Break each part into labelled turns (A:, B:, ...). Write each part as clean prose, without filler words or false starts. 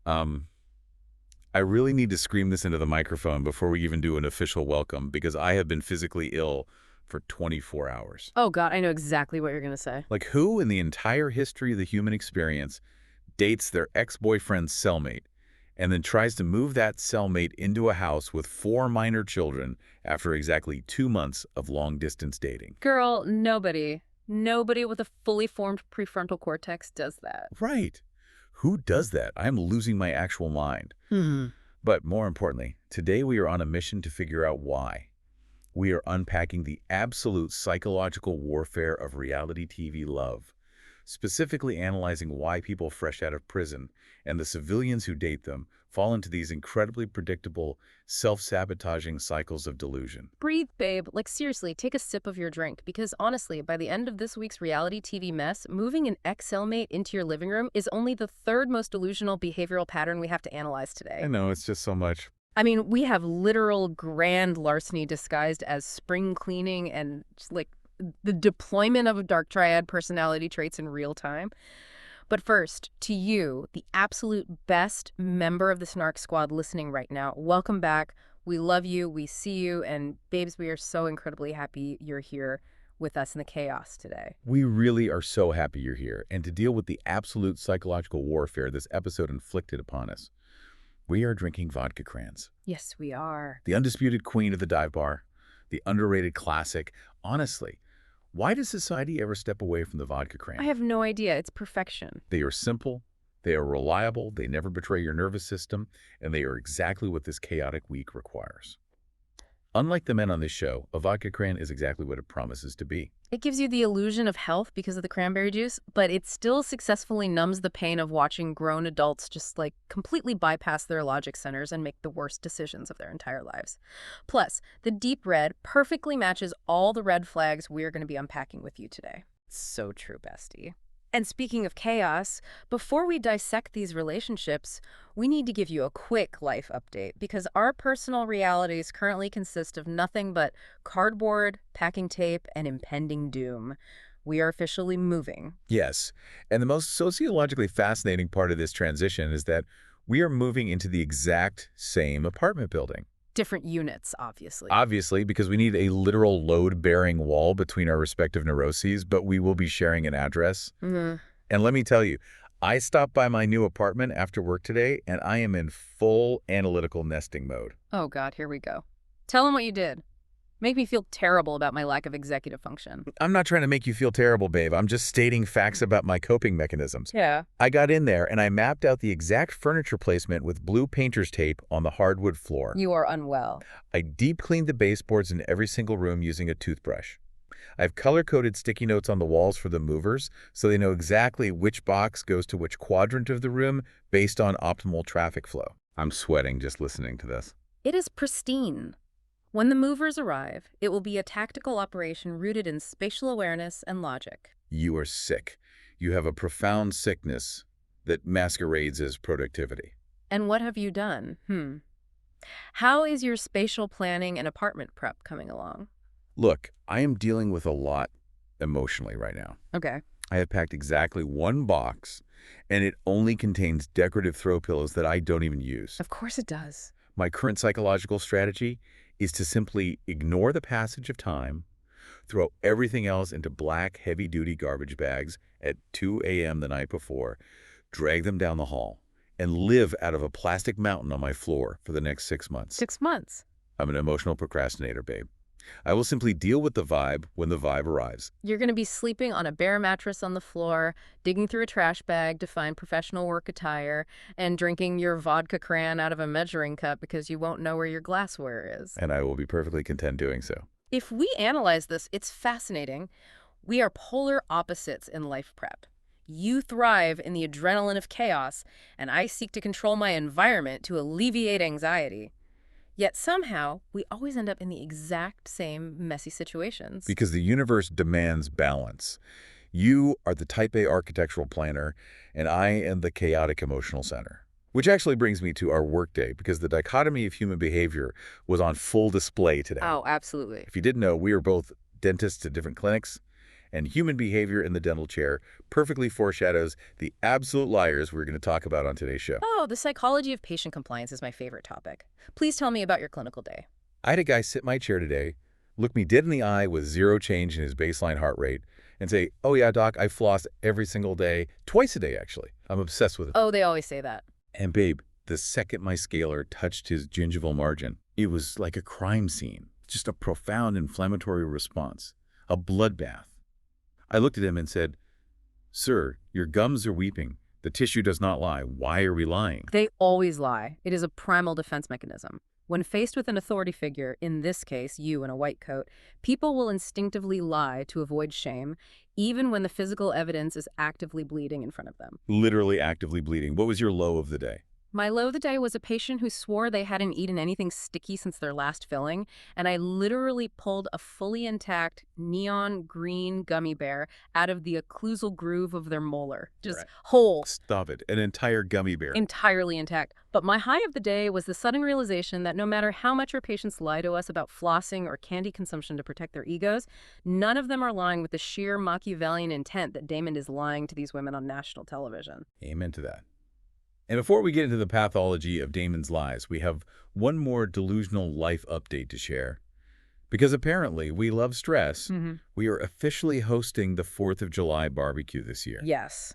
A: Um, I really need to scream this into the microphone before we even do an official welcome because I have been physically ill for 24 hours.
B: Oh, God, I know exactly what you're going to say.
A: Like, who in the entire history of the human experience dates their ex-boyfriend's cellmate and then tries to move that cellmate into a house with 4 minor children after exactly 2 months of long-distance dating?
B: Girl, nobody. Nobody with a fully formed prefrontal cortex does that.
A: Right. Who does that? I'm losing my actual mind. But more importantly, today we are on a mission to figure out why. We are unpacking the absolute psychological warfare of reality TV love, specifically analyzing why people fresh out of prison and the civilians who date them fall into these incredibly predictable, self-sabotaging cycles of delusion.
B: Breathe, babe. Like, seriously, take a sip of your drink. Because honestly, by the end of this week's reality TV mess, moving an ex-cellmate into your living room is only the third most delusional behavioral pattern we have to analyze today.
A: I know, it's just so much.
B: I mean, we have literal grand larceny disguised as spring cleaning and, just, like, the deployment of dark triad personality traits in real time. But first, to you, the absolute best member of the Snark Squad listening right now, welcome back. We love you, we see you, and babes, we are so incredibly happy you're here with us in the chaos today.
A: We really are so happy you're here, and to deal with the absolute psychological warfare this episode inflicted upon us, we are drinking vodka crayons.
B: Yes, we are.
A: The undisputed queen of the dive bar, the underrated classic. Honestly, why does society ever step away from the vodka crayon?
B: I have no idea. It's perfection.
A: They are simple, they are reliable, they never betray your nervous system, and they are exactly what this chaotic week requires. Unlike the men on this show, a vodka crayon is exactly what it promises to be.
B: It gives you the illusion of health because of the cranberry juice, but it still successfully numbs the pain of watching grown adults just, like, completely bypass their logic centers and make the worst decisions of their entire lives. Plus, the deep red perfectly matches all the red flags we're going to be unpacking with you today. So true, bestie. And speaking of chaos, before we dissect these relationships, we need to give you a quick life update because our personal realities currently consist of nothing but cardboard, packing tape, and impending doom. We are officially moving.
A: Yes, and the most sociologically fascinating part of this transition is that we are moving into the exact same apartment building.
B: Different units, obviously.
A: Obviously, because we need a literal load-bearing wall between our respective neuroses, but we will be sharing an address. And let me tell you, I stopped by my new apartment after work today, and I am in full analytical nesting mode.
B: Oh, God, here we go. Tell them what you did. Make me feel terrible about my lack of executive function.
A: I'm not trying to make you feel terrible, babe. I'm just stating facts about my coping mechanisms.
B: Yeah.
A: I got in there, and I mapped out the exact furniture placement with blue painter's tape on the hardwood floor.
B: You are unwell.
A: I deep-cleaned the baseboards in every single room using a toothbrush. I've color-coded sticky notes on the walls for the movers so they know exactly which box goes to which quadrant of the room based on optimal traffic flow. I'm sweating just listening to this.
B: It is pristine. When the movers arrive, it will be a tactical operation rooted in spatial awareness and logic.
A: You are sick. You have a profound sickness that masquerades as productivity.
B: And what have you done? How is your spatial planning and apartment prep coming along?
A: Look, I am dealing with a lot emotionally right now.
B: Okay.
A: I have packed exactly one box, and it only contains decorative throw pillows that I don't even use.
B: Of course it does.
A: My current psychological strategy is to simply ignore the passage of time, throw everything else into black, heavy-duty garbage bags at 2 a.m. the night before, drag them down the hall, and live out of a plastic mountain on my floor for the next 6 months.
B: 6 months?
A: I'm an emotional procrastinator, babe. I will simply deal with the vibe when the vibe arrives.
B: You're going to be sleeping on a bare mattress on the floor, digging through a trash bag to find professional work attire, and drinking your vodka crayon out of a measuring cup because you won't know where your glassware is.
A: And I will be perfectly content doing so.
B: If we analyze this, it's fascinating. We are polar opposites in life prep. You thrive in the adrenaline of chaos, and I seek to control my environment to alleviate anxiety. Yet somehow, we always end up in the exact same messy situations.
A: Because the universe demands balance. You are the type A architectural planner, and I am the chaotic emotional center. Which actually brings me to our workday, because the dichotomy of human behavior was on full display today.
B: Oh, absolutely.
A: If you didn't know, we are both dentists at different clinics, And human behavior in the dental chair perfectly foreshadows the absolute liars we're going to talk about on today's show.
B: Oh, the psychology of patient compliance is my favorite topic. Please tell me about your clinical day.
A: I had a guy sit in my chair today, look me dead in the eye with zero change in his baseline heart rate, and say, "Oh yeah, doc, I floss every single day, twice a day actually. I'm obsessed with it."
B: Oh, they always say that.
A: And babe, the second my scaler touched his gingival margin, it was like a crime scene. Just a profound inflammatory response. A bloodbath. I looked at him and said, "Sir, your gums are weeping. The tissue does not lie. Why are we lying?"
B: They always lie. It is a primal defense mechanism. When faced with an authority figure, in this case, you in a white coat, people will instinctively lie to avoid shame, even when the physical evidence is actively bleeding in front of them.
A: Literally actively bleeding. What was your low of the day?
B: My low of the day was a patient who swore they hadn't eaten anything sticky since their last filling, and I literally pulled a fully intact neon green gummy bear out of the occlusal groove of their molar. Just
A: Right.
B: whole.
A: Stop it. An entire gummy bear.
B: Entirely intact. But my high of the day was the sudden realization that no matter how much our patients lie to us about flossing or candy consumption to protect their egos, none of them are lying with the sheer Machiavellian intent that Damon is lying to these women on national television.
A: Amen to that. And before we get into the pathology of Damon's lies, we have one more delusional life update to share. Because apparently we love stress, we are officially hosting the 4th of July barbecue this year.
B: Yes.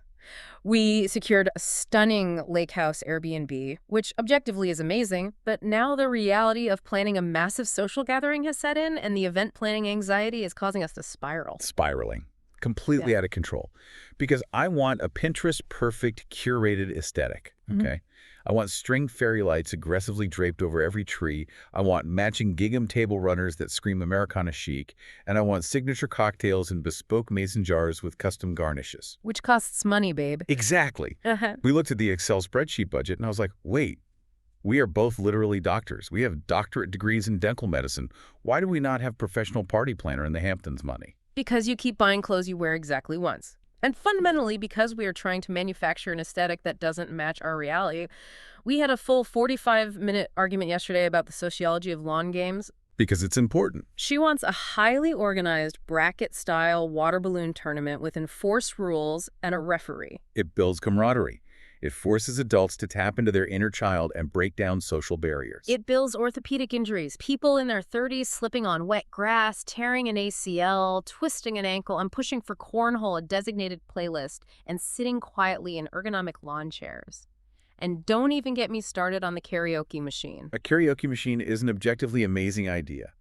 B: We secured a stunning lake house Airbnb, which objectively is amazing, but now the reality of planning a massive social gathering has set in, and the event planning anxiety is causing us to spiral.
A: Spiraling. Completely out of control. Because I want a Pinterest-perfect, curated aesthetic, okay? I want string fairy lights aggressively draped over every tree. I want matching gingham table runners that scream Americana chic. And I want signature cocktails in bespoke mason jars with custom garnishes.
B: Which costs money, babe.
A: Exactly. We looked at the Excel spreadsheet budget, and I was like, wait, we are both literally doctors. We have doctorate degrees in dental medicine. Why do we not have professional party planner in the Hamptons money?
B: Because you keep buying clothes you wear exactly once. And fundamentally, because we are trying to manufacture an aesthetic that doesn't match our reality. We had a full 45-minute argument yesterday about the sociology of lawn games.
A: Because it's important.
B: She wants a highly organized bracket-style water balloon tournament with enforced rules and a referee.
A: It builds camaraderie. It forces adults to tap into their inner child and break down social barriers.
B: It builds orthopedic injuries. People in their 30s slipping on wet grass, tearing an ACL, twisting an ankle, and pushing for cornhole, a designated playlist, and sitting quietly in ergonomic lawn chairs. And don't even get me started on the karaoke machine.
A: A karaoke machine is an objectively amazing idea.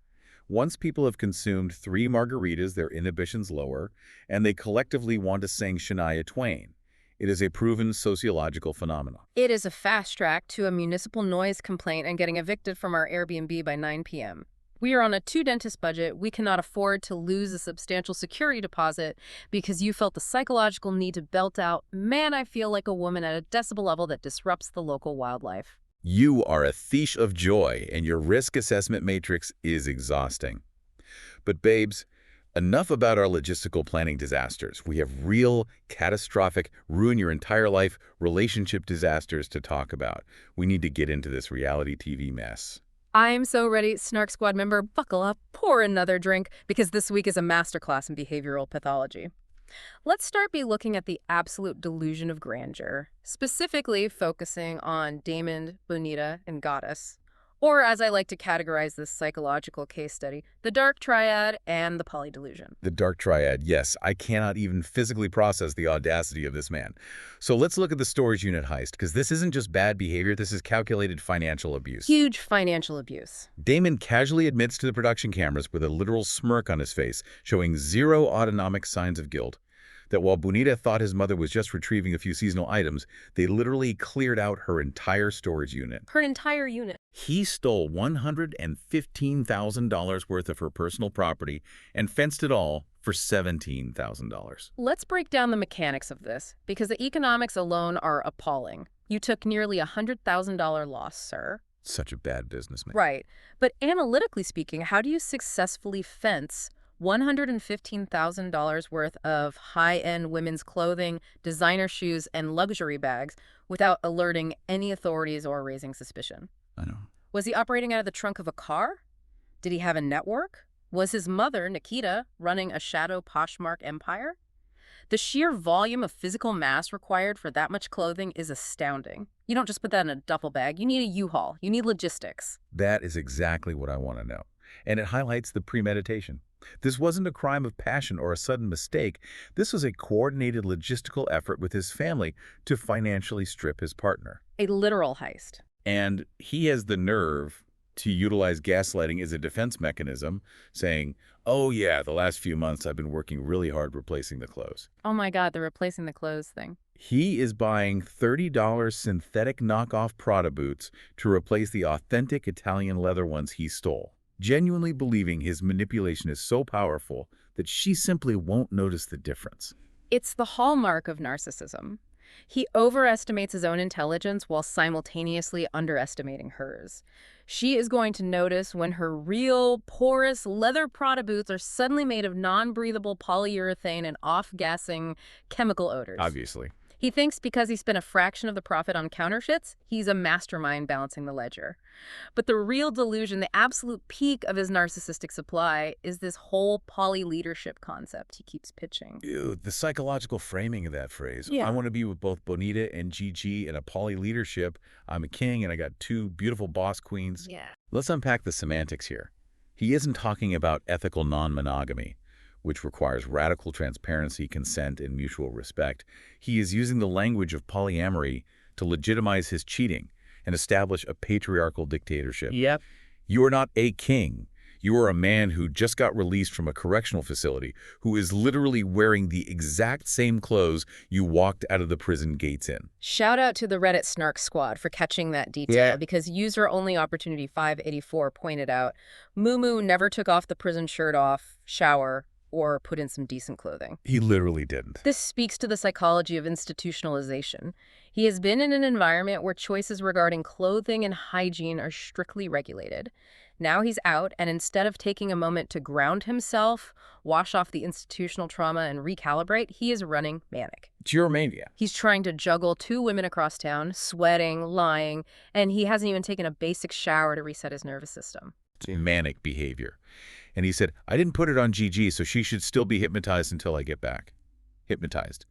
A: Once people have consumed 3 margaritas, their inhibitions lower, and they collectively want to sing Shania Twain. It is a proven sociological phenomenon.
B: It is a fast track to a municipal noise complaint and getting evicted from our Airbnb by 9 p.m. We are on a 2-dentist budget. We cannot afford to lose a substantial security deposit because you felt the psychological need to belt out, "Man, I feel like a woman," at a decibel level that disrupts the local wildlife.
A: You are a thief of joy, and your risk assessment matrix is exhausting. But babes, enough about our logistical planning disasters. We have real, catastrophic, ruin your entire life relationship disasters to talk about. We need to get into this reality TV mess.
B: I'm so ready, Snark Squad member. Buckle up, pour another drink, because this week is a masterclass in behavioral pathology. Let's start by looking at the absolute delusion of grandeur, specifically focusing on Damon, Bonita, and Goddess. Or, as I like to categorize this psychological case study, the dark triad and the polydelusion.
A: The dark triad, yes. I cannot even physically process the audacity of this man. So let's look at the storage unit heist, because this isn't just bad behavior, this is calculated financial abuse.
B: Huge financial abuse.
A: Damon casually admits to the production cameras with a literal smirk on his face, showing zero autonomic signs of guilt, that while Bonita thought his mother was just retrieving a few seasonal items, they literally cleared out her entire storage unit.
B: Her entire unit.
A: He stole $115,000 worth of her personal property and fenced it all for $17,000.
B: Let's break down the mechanics of this, because the economics alone are appalling. You took nearly $100,000 loss, sir.
A: Such a bad businessman.
B: Right. But analytically speaking, how do you successfully fence $115,000 worth of high-end women's clothing, designer shoes, and luxury bags without alerting any authorities or raising suspicion?
A: I know.
B: Was he operating out of the trunk of a car? Did he have a network? Was his mother, Nikita, running a shadow Poshmark empire? The sheer volume of physical mass required for that much clothing is astounding. You don't just put that in a duffel bag. You need a U-Haul. You need logistics.
A: That is exactly what I want to know. And it highlights the premeditation. This wasn't a crime of passion or a sudden mistake. This was a coordinated logistical effort with his family to financially strip his partner.
B: A literal heist.
A: And he has the nerve to utilize gaslighting as a defense mechanism, saying, oh yeah, the last few months I've been working really hard replacing the clothes.
B: Oh my God, the replacing the clothes thing.
A: He is buying $30 synthetic knockoff Prada boots to replace the authentic Italian leather ones he stole, genuinely believing his manipulation is so powerful that she simply won't notice the difference.
B: It's the hallmark of narcissism. He overestimates his own intelligence while simultaneously underestimating hers. She is going to notice when her real, porous, leather Prada boots are suddenly made of non-breathable polyurethane and off-gassing chemical odors.
A: Obviously.
B: He thinks because he spent a fraction of the profit on counterfeits, he's a mastermind balancing the ledger. But the real delusion, the absolute peak of his narcissistic supply, is this whole poly-leadership concept he keeps pitching.
A: Ew, the psychological framing of that phrase.
B: Yeah.
A: I want to be with both Bonita and Gigi in a poly-leadership. I'm a king and I got two beautiful boss queens.
B: Yeah.
A: Let's unpack the semantics here. He isn't talking about ethical non-monogamy, which requires radical transparency, consent, and mutual respect. He is using the language of polyamory to legitimize his cheating and establish a patriarchal dictatorship.
B: Yep.
A: You are not a king. You are a man who just got released from a correctional facility, who is literally wearing the exact same clothes you walked out of the prison gates in.
B: Shout out to the Reddit Snark Squad for catching that detail, because user only opportunity 584 pointed out, Moo never took off the prison shirt off, shower, or put in some decent clothing.
A: He literally didn't.
B: This speaks to the psychology of institutionalization. He has been in an environment where choices regarding clothing and hygiene are strictly regulated. Now he's out, and instead of taking a moment to ground himself, wash off the institutional trauma, and recalibrate, he is running manic.
A: Gyromania.
B: He's trying to juggle two women across town, sweating, lying, and he hasn't even taken a basic shower to reset his nervous system.
A: Manic behavior. And he said, I didn't put it on Gigi, so she should still be hypnotized until I get back. Hypnotized.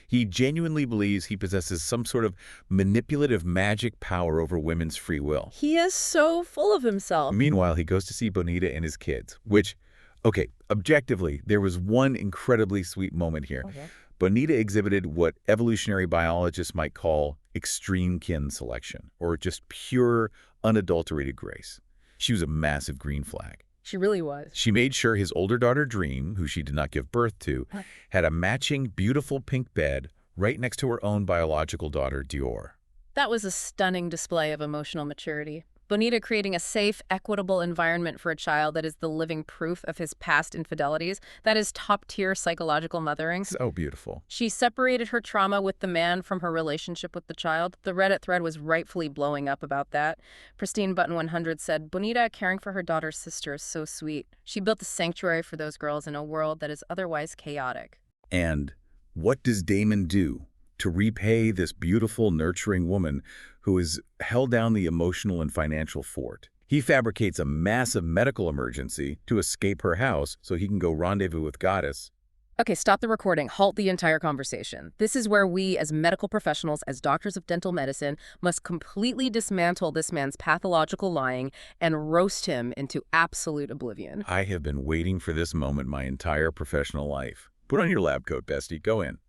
A: He genuinely believes he possesses some sort of manipulative magic power over women's free will.
B: He is so full of himself.
A: Meanwhile, he goes to see Bonita and his kids, which, okay, objectively, there was one incredibly sweet moment here.
B: Okay.
A: Bonita exhibited what evolutionary biologists might call extreme kin selection, or just pure, unadulterated grace. She was a massive green flag.
B: She really was.
A: She made sure his older daughter, Dream, who she did not give birth to, had a matching, beautiful pink bed right next to her own biological daughter, Dior.
B: That was a stunning display of emotional maturity. Bonita creating a safe, equitable environment for a child that is the living proof of his past infidelities. That is top-tier psychological mothering.
A: So beautiful.
B: She separated her trauma with the man from her relationship with the child. The Reddit thread was rightfully blowing up about that. Pristine Button 100 said, Bonita caring for her daughter's sister is so sweet. She built a sanctuary for those girls in a world that is otherwise chaotic.
A: And what does Damon do to repay this beautiful, nurturing woman who has held down the emotional and financial fort? He fabricates a massive medical emergency to escape her house so he can go rendezvous with Goddess.
B: Okay, stop the recording. Halt the entire conversation. This is where we, as medical professionals, as doctors of dental medicine, must completely dismantle this man's pathological lying and roast him into absolute oblivion.
A: I have been waiting for this moment my entire professional life. Put on your lab coat, bestie. Go in.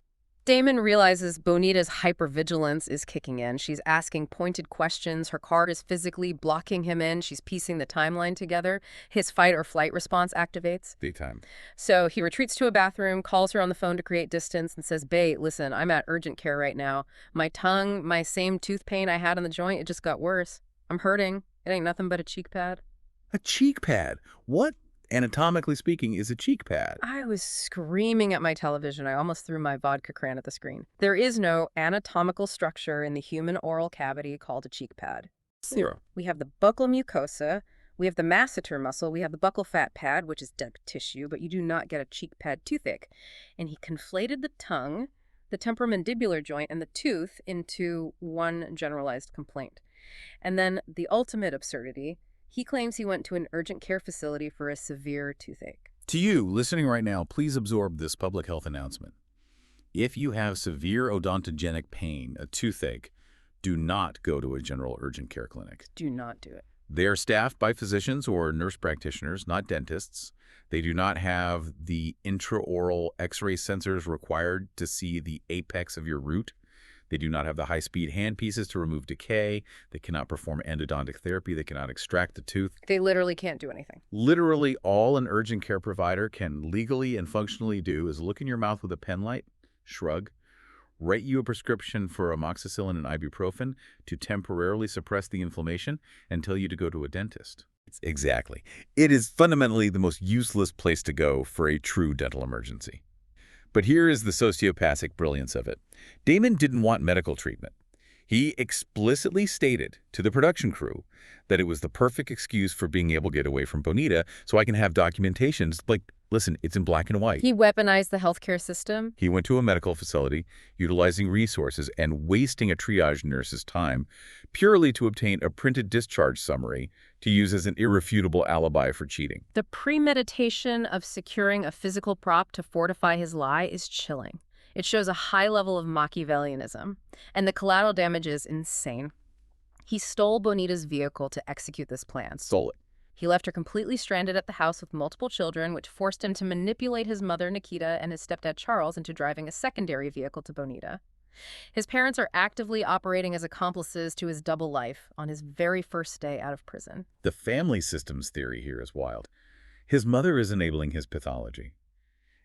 B: Damon realizes Bonita's hypervigilance is kicking in. She's asking pointed questions. Her card is physically blocking him in. She's piecing the timeline together. His fight or flight response activates.
A: Daytime.
B: So he retreats to a bathroom, calls her on the phone to create distance, and says, Bae, listen, I'm at urgent care right now. My tongue, my same tooth pain I had in the joint, it just got worse. I'm hurting. It ain't nothing but a cheek pad.
A: A cheek pad? What, anatomically speaking, is a cheek pad?
B: I was screaming at my television. I almost threw my vodka can at the screen. There is no anatomical structure in the human oral cavity called a cheek pad.
A: Zero.
B: We have the buccal mucosa, we have the masseter muscle, we have the buccal fat pad, which is dead tissue, but you do not get a cheek pad toothache. And he conflated the tongue, the temporomandibular joint, and the tooth into one generalized complaint. And then the ultimate absurdity, He claims he went to an urgent care facility for a severe toothache.
A: To you, listening right now, please absorb this public health announcement. If you have severe odontogenic pain, a toothache, do not go to a general urgent care clinic.
B: Do not do it.
A: They are staffed by physicians or nurse practitioners, not dentists. They do not have the intraoral X-ray sensors required to see the apex of your root. They do not have the high-speed handpieces to remove decay. They cannot perform endodontic therapy. They cannot extract the tooth.
B: They literally can't do anything.
A: Literally all an urgent care provider can legally and functionally do is look in your mouth with a pen light, shrug, write you a prescription for amoxicillin and ibuprofen to temporarily suppress the inflammation and tell you to go to a dentist. Exactly. It is fundamentally the most useless place to go for a true dental emergency. But here is the sociopathic brilliance of it. Damon didn't want medical treatment. He explicitly stated to the production crew that it was the perfect excuse for being able to get away from Bonita so I can have documentations like, listen, it's in black and white.
B: He weaponized the healthcare system.
A: He went to a medical facility, utilizing resources and wasting a triage nurse's time purely to obtain a printed discharge summary to use as an irrefutable alibi for cheating.
B: The premeditation of securing a physical prop to fortify his lie is chilling. It shows a high level of Machiavellianism, and the collateral damage is insane. He stole Bonita's vehicle to execute this plan.
A: Stole it.
B: He left her completely stranded at the house with multiple children, which forced him to manipulate his mother, Nikita, and his stepdad, Charles, into driving a secondary vehicle to Bonita. His parents are actively operating as accomplices to his double life on his very first day out of prison.
A: The family systems theory here is wild. His mother is enabling his pathology.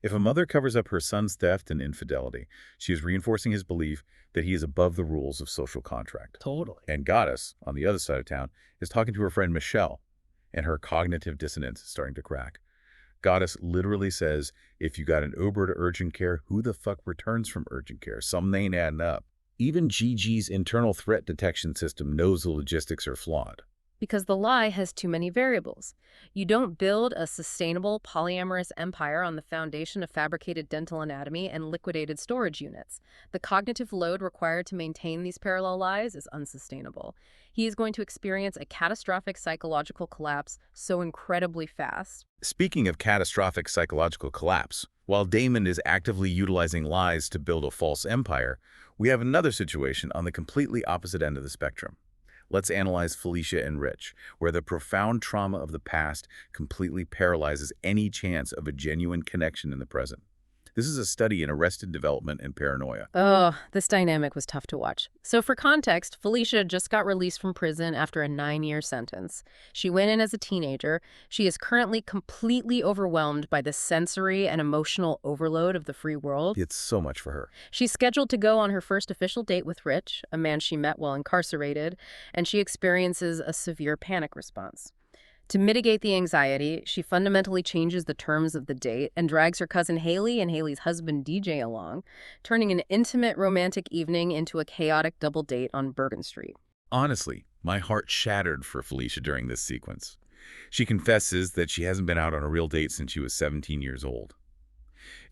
A: If a mother covers up her son's theft and infidelity, she is reinforcing his belief that he is above the rules of social contract.
B: Totally.
A: And Goddess, on the other side of town, is talking to her friend Michelle, and her cognitive dissonance is starting to crack. Goddess literally says, if you got an Uber to urgent care, who the fuck returns from urgent care? Some ain't adding up. Even Gigi's internal threat detection system knows the logistics are flawed.
B: Because the lie has too many variables. You don't build a sustainable polyamorous empire on the foundation of fabricated dental anatomy and liquidated storage units. The cognitive load required to maintain these parallel lies is unsustainable. He is going to experience a catastrophic psychological collapse so incredibly fast.
A: Speaking of catastrophic psychological collapse, while Damon is actively utilizing lies to build a false empire, we have another situation on the completely opposite end of the spectrum. Let's analyze Felicia and Rich, where the profound trauma of the past completely paralyzes any chance of a genuine connection in the present. This is a study in arrested development and paranoia.
B: Oh, this dynamic was tough to watch. So for context, Felicia just got released from prison after a 9-year sentence. She went in as a teenager. She is currently completely overwhelmed by the sensory and emotional overload of the free world.
A: It's so much for her.
B: She's scheduled to go on her first official date with Rich, a man she met while incarcerated, and she experiences a severe panic response. To mitigate the anxiety, she fundamentally changes the terms of the date and drags her cousin Haley and Haley's husband DJ along, turning an intimate romantic evening into a chaotic double date on Bergen Street.
A: Honestly, my heart shattered for Felicia during this sequence. She confesses that she hasn't been out on a real date since she was 17 years old.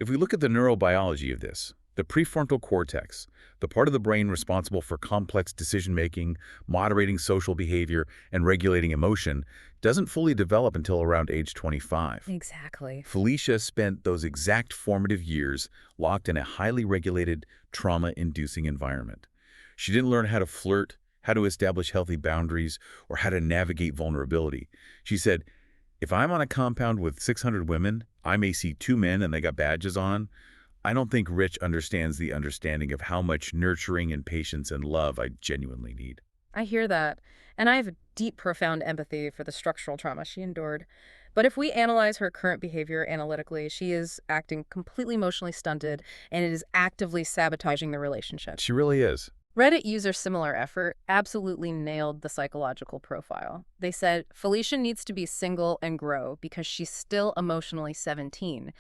A: If we look at the neurobiology of this, the prefrontal cortex, the part of the brain responsible for complex decision-making, moderating social behavior, and regulating emotion, doesn't fully develop until around age 25.
B: Exactly.
A: Felicia spent those exact formative years locked in a highly regulated, trauma-inducing environment. She didn't learn how to flirt, how to establish healthy boundaries, or how to navigate vulnerability. She said, if I'm on a compound with 600 women, I may see 2 men and they got badges on. I don't think Rich understands the understanding of how much nurturing and patience and love I genuinely need.
B: I hear that, and I have deep, profound empathy for the structural trauma she endured. But if we analyze her current behavior analytically, she is acting completely emotionally stunted, and it is actively sabotaging the relationship.
A: She really is.
B: Reddit user Similar Effort absolutely nailed the psychological profile. They said, Felicia needs to be single and grow because she's still emotionally 17.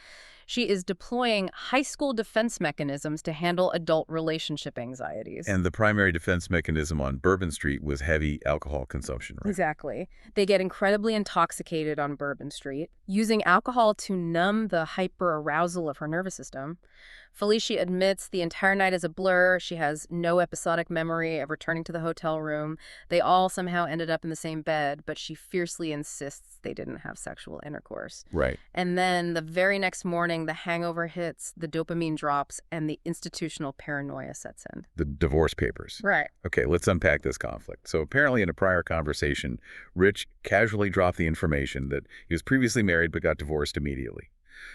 B: She is deploying high school defense mechanisms to handle adult relationship anxieties.
A: And the primary defense mechanism on Bourbon Street was heavy alcohol consumption, right?
B: Exactly. They get incredibly intoxicated on Bourbon Street, using alcohol to numb the hyperarousal of her nervous system. Felicia admits the entire night is a blur. She has no episodic memory of returning to the hotel room. They all somehow ended up in the same bed, but she fiercely insists they didn't have sexual intercourse.
A: Right.
B: And then the very next morning, the hangover hits, the dopamine drops, and the institutional paranoia sets in.
A: The divorce papers.
B: Right.
A: Okay, let's unpack this conflict. So apparently in a prior conversation, Rich casually dropped the information that he was previously married but got divorced immediately.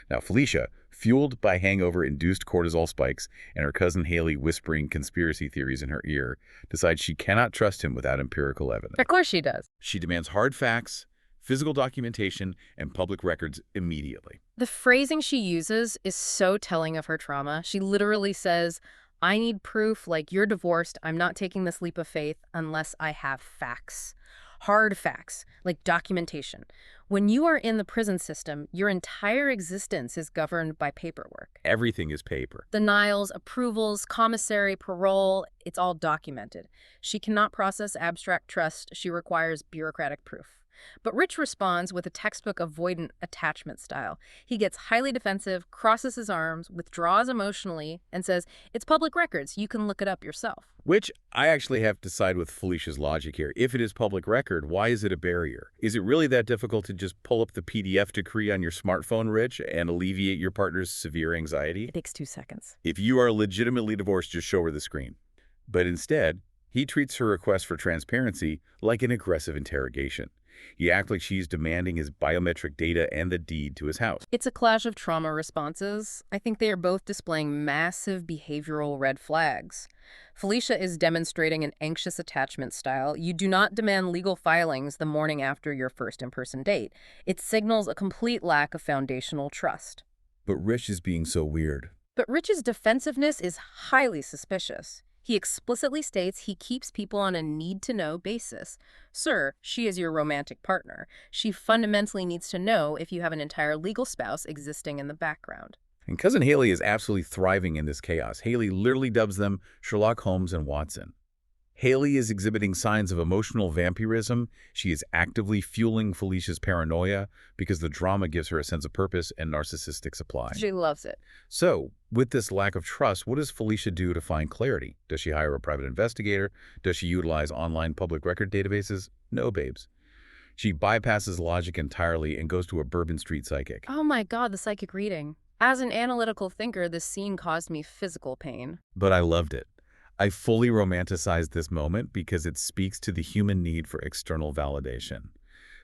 A: Now, Felicia, fueled by hangover-induced cortisol spikes and her cousin Haley whispering conspiracy theories in her ear, decides she cannot trust him without empirical evidence.
B: Of course she does.
A: She demands hard facts, physical documentation, and public records immediately.
B: The phrasing she uses is so telling of her trauma. She literally says, I need proof, like you're divorced. I'm not taking this leap of faith unless I have facts. Hard facts, like documentation. When you are in the prison system, your entire existence is governed by paperwork.
A: Everything is paper.
B: Denials, approvals, commissary, parole, it's all documented. She cannot process abstract trust. She requires bureaucratic proof. But Rich responds with a textbook avoidant attachment style. He gets highly defensive, crosses his arms, withdraws emotionally, and says, it's public records. You can look it up yourself.
A: Which I actually have to side with Felicia's logic here. If it is public record, why is it a barrier? Is it really that difficult to just pull up the PDF decree on your smartphone, Rich, and alleviate your partner's severe anxiety?
B: It takes 2 seconds.
A: If you are legitimately divorced, just show her the screen. But instead, he treats her request for transparency like an aggressive interrogation. He acts like she's demanding his biometric data and the deed to his house.
B: It's a clash of trauma responses. I think they are both displaying massive behavioral red flags. Felicia is demonstrating an anxious attachment style. You do not demand legal filings the morning after your first in-person date. It signals a complete lack of foundational trust.
A: But Rich is being so weird.
B: But Rich's defensiveness is highly suspicious. He explicitly states he keeps people on a need-to-know basis. Sir, she is your romantic partner. She fundamentally needs to know if you have an entire legal spouse existing in the background.
A: And Cousin Haley is absolutely thriving in this chaos. Haley literally dubs them Sherlock Holmes and Watson. Haley is exhibiting signs of emotional vampirism. She is actively fueling Felicia's paranoia because the drama gives her a sense of purpose and narcissistic supply.
B: She loves it.
A: So, with this lack of trust, what does Felicia do to find clarity? Does she hire a private investigator? Does she utilize online public record databases? No, babes. She bypasses logic entirely and goes to a Bourbon Street psychic.
B: Oh my God, the psychic reading. As an analytical thinker, this scene caused me physical pain.
A: But I loved it. I fully romanticized this moment because it speaks to the human need for external validation.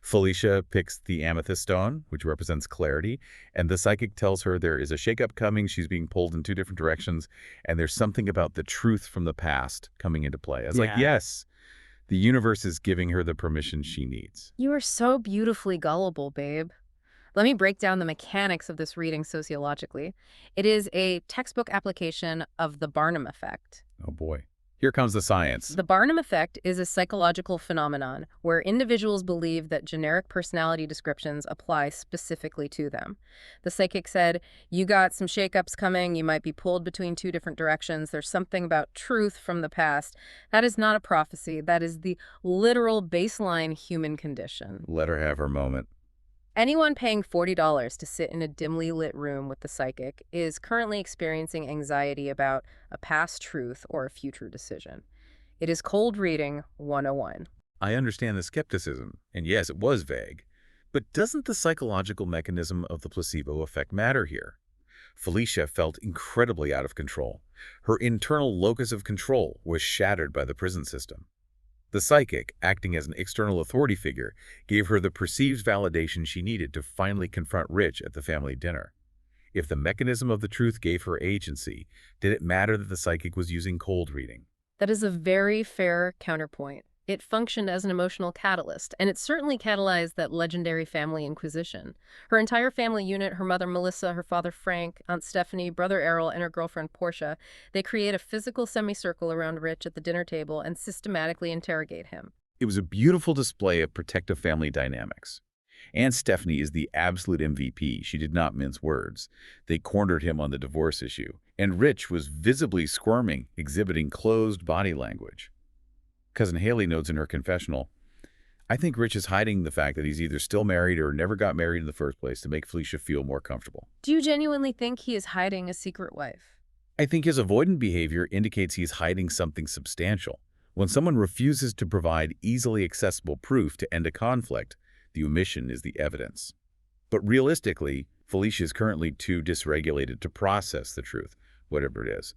A: Felicia picks the amethyst stone, which represents clarity, and the psychic tells her there is a shakeup coming. She's being pulled in 2 different directions, and there's something about the truth from the past coming into play. I was like, yes, the universe is giving her the permission she needs.
B: You are so beautifully gullible, babe. Let me break down the mechanics of this reading sociologically. It is a textbook application of the Barnum effect.
A: Oh boy. Here comes the science.
B: The Barnum effect is a psychological phenomenon where individuals believe that generic personality descriptions apply specifically to them. The psychic said, you got some shakeups coming, you might be pulled between 2 different directions, there's something about truth from the past. That is not a prophecy, that is the literal baseline human condition.
A: Let her have her moment.
B: Anyone paying $40 to sit in a dimly lit room with the psychic is currently experiencing anxiety about a past truth or a future decision. It is cold reading 101.
A: I understand the skepticism, and yes, it was vague. But doesn't the psychological mechanism of the placebo effect matter here? Felicia felt incredibly out of control. Her internal locus of control was shattered by the prison system. The psychic, acting as an external authority figure, gave her the perceived validation she needed to finally confront Rich at the family dinner. If the mechanism of the truth gave her agency, did it matter that the psychic was using cold reading?
B: That is a very fair counterpoint. It functioned as an emotional catalyst, and it certainly catalyzed that legendary family inquisition. Her entire family unit, her mother Melissa, her father Frank, Aunt Stephanie, brother Errol, and her girlfriend Portia, they create a physical semicircle around Rich at the dinner table and systematically interrogate him.
A: It was a beautiful display of protective family dynamics. And Stephanie is the absolute MVP. She did not mince words. They cornered him on the divorce issue. And Rich was visibly squirming, exhibiting closed body language. Cousin Haley notes in her confessional, I think Rich is hiding the fact that he's either still married or never got married in the first place to make Felicia feel more comfortable.
B: Do you genuinely think he is hiding a secret wife?
A: I think his avoidant behavior indicates he's hiding something substantial. When someone refuses to provide easily accessible proof to end a conflict, the omission is the evidence. But realistically, Felicia is currently too dysregulated to process the truth, whatever it is.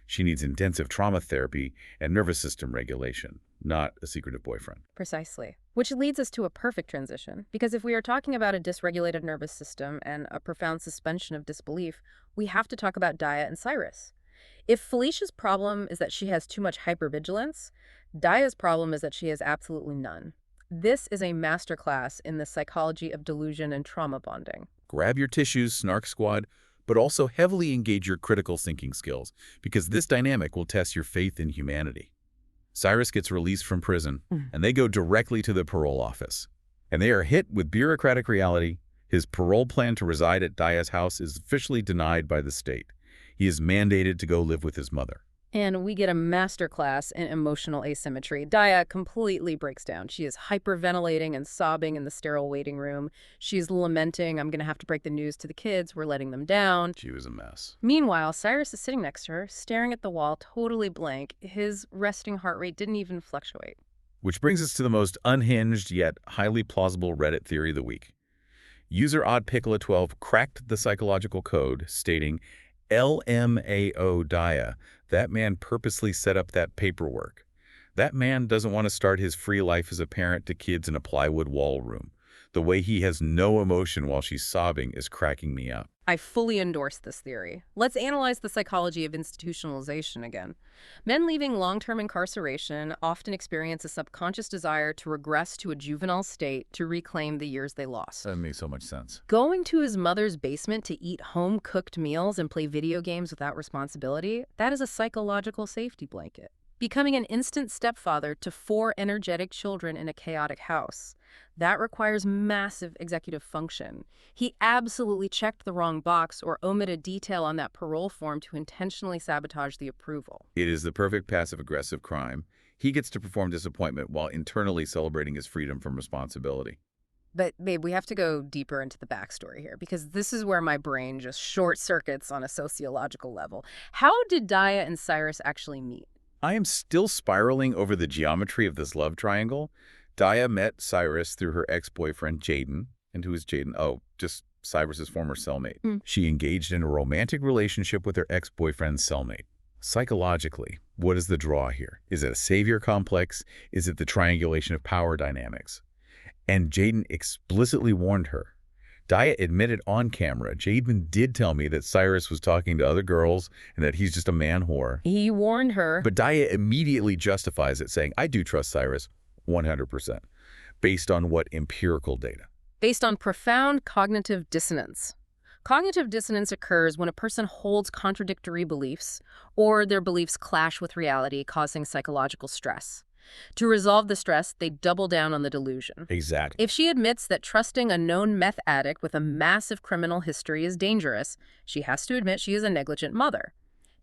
A: She needs intensive trauma therapy and nervous system regulation, not a secretive boyfriend.
B: Precisely. Which leads us to a perfect transition, because if we are talking about a dysregulated nervous system and a profound suspension of disbelief, we have to talk about Daya and Cyrus. If Felicia's problem is that she has too much hypervigilance, Daya's problem is that she has absolutely none. This is a masterclass in the psychology of delusion and trauma bonding.
A: Grab your tissues, Snark Squad, but also heavily engage your critical thinking skills, because this dynamic will test your faith in humanity. Cyrus gets released from prison, and they go directly to the parole office. And they are hit with bureaucratic reality. His parole plan to reside at Daya's house is officially denied by the state. He is mandated to go live with his mother.
B: And we get a masterclass in emotional asymmetry. Daya completely breaks down. She is hyperventilating and sobbing in the sterile waiting room. She's lamenting, I'm going to have to break the news to the kids. We're letting them down.
A: She was a mess.
B: Meanwhile, Cyrus is sitting next to her, staring at the wall, totally blank. His resting heart rate didn't even fluctuate.
A: Which brings us to the most unhinged yet highly plausible Reddit theory of the week. User oddpickla12 cracked the psychological code, stating, LMAO Daya, that man purposely set up that paperwork. That man doesn't want to start his free life as a parent to kids in a plywood wall room. The way he has no emotion while she's sobbing is cracking me up.
B: I fully endorse this theory. Let's analyze the psychology of institutionalization again. Men leaving long-term incarceration often experience a subconscious desire to regress to a juvenile state to reclaim the years they lost.
A: That makes so much sense.
B: Going to his mother's basement to eat home-cooked meals and play video games without responsibility, that is a psychological safety blanket. Becoming an instant stepfather to 4 energetic children in a chaotic house. That requires massive executive function. He absolutely checked the wrong box or omitted detail on that parole form to intentionally sabotage the approval.
A: It is the perfect passive-aggressive crime. He gets to perform disappointment while internally celebrating his freedom from responsibility.
B: But, babe, we have to go deeper into the backstory here, because this is where my brain just short-circuits on a sociological level. How did Daya and Cyrus actually meet?
A: I am still spiraling over the geometry of this love triangle. Daya met Cyrus through her ex-boyfriend, Jaden. And who is Jaden? Oh, just Cyrus's former cellmate. She engaged in a romantic relationship with her ex-boyfriend's cellmate. Psychologically, what is the draw here? Is it a savior complex? Is it the triangulation of power dynamics? And Jaden explicitly warned her. Daya admitted on camera, Jaden did tell me that Cyrus was talking to other girls and that he's just a man whore.
B: He warned her.
A: But Daya immediately justifies it, saying, I do trust Cyrus 100%. Based on what empirical data?
B: Based on profound cognitive dissonance. Cognitive dissonance occurs when a person holds contradictory beliefs or their beliefs clash with reality, causing psychological stress. To resolve the stress, they double down on the delusion.
A: Exactly.
B: If she admits that trusting a known meth addict with a massive criminal history is dangerous, she has to admit she is a negligent mother.